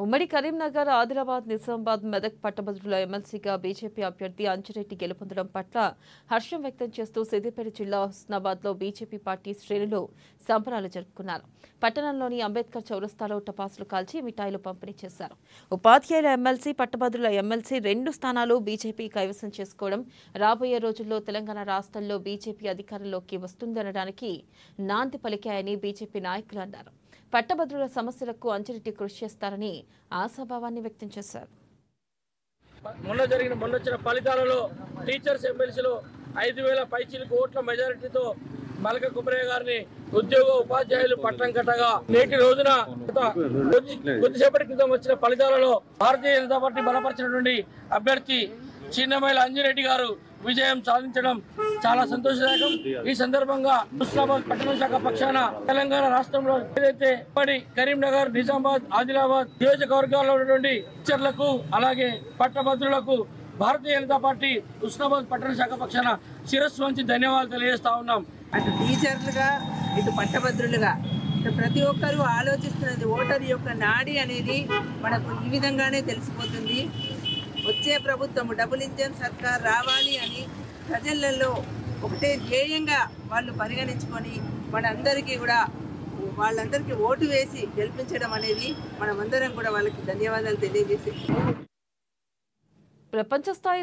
ఉమ్మడి కరీంనగర్, ఆదిలాబాద్, నిజామాబాద్, మెదక్ పట్టభద్రుల ఎమ్మెల్సీగా బీజేపీ అభ్యర్థి అంజిరెడ్డి గెలుపొందడం పట్ల హర్షం వ్యక్తం చేస్తూ సిద్దిపేట జిల్లా హుస్నాబాద్లో బీజేపీ పార్టీ శ్రేణులు సంబరాలు జరుపుకున్నారు. పట్టణంలోని అంబేద్కర్ చౌరస్తాలో టపాసులు కాల్చి మిఠాయిలు పంపిణీ చేశారు. ఉపాధ్యాయుల ఎమ్మెల్సీ, పట్టభద్రుల ఎమ్మెల్సీ 2 స్థానాలు బీజేపీ కైవసం చేసుకోవడం రాబోయే రోజుల్లో తెలంగాణ రాష్ట్రంలో బీజేపీ అధికారంలోకి వస్తుందనడానికి నాంది పలికాయని బీజేపీ నాయకులు అన్నారు. పట్టభద్రుల సమస్యలకు అంజిరెడ్డి కృషి చేస్తారని ఆశాభావాన్ని వ్యక్తం చేశారు. మొన్నొచ్చిన ఫలితాలలో టీచర్స్ ఎమ్మెల్సీలో 5,000 పైచీలకు ఓట్ల మెజారిటీతో మల్క కుమరయ్య గారిని ఉద్యోగ ఉపాధ్యాయులు పట్టం కట్టగా నేటి రోజున కొద్దిసేపటి క్రితం వచ్చిన ఫలితాలలో భారతీయ జనతా పార్టీ బలపరిచినటువంటి అభ్యర్థి చిన్నమైల అంజిరెడ్డి గారు విజయం సాధించడం చాలా సంతోషదాయకం. ఈ సందర్భంగా హుస్నాబాద్ పట్టణ శాఖ పక్షాన తెలంగాణ రాష్ట్రంలో ఏదైతే కరీంనగర్, నిజామాబాద్, ఆదిలాబాద్ నియోజకవర్గాల్లో ఉన్నటువంటి టీచర్లకు అలాగే పట్టభద్రులకు భారతీయ జనతా పార్టీ హుస్నాబాద్ పట్టణ శాఖ పక్షాన శిరస్సు వంచి ధన్యవాదాలు తెలియజేస్తా ఉన్నాం. అటు టీచర్లుగా ఇటు పట్టభద్రులుగా ప్రతి ఒక్కరూ ఆలోచిస్తున్నది ఓటరు యొక్క నాడి అనేది మనకు ఈ విధంగానే తెలిసిపోతుంది. వచ్చే ప్రభుత్వం డబుల్ ఇంజన్ సర్కార్ రావాలి అని ప్రజలలో ఒకటే ధ్యేయంగా వాళ్ళు పరిగణించుకొని మనందరికీ కూడా వాళ్ళందరికీ ఓటు వేసి గెలిపించడం అనేది మనమందరం కూడా వాళ్ళకి ధన్యవాదాలు తెలియజేసి ప్రపంచ స్థాయి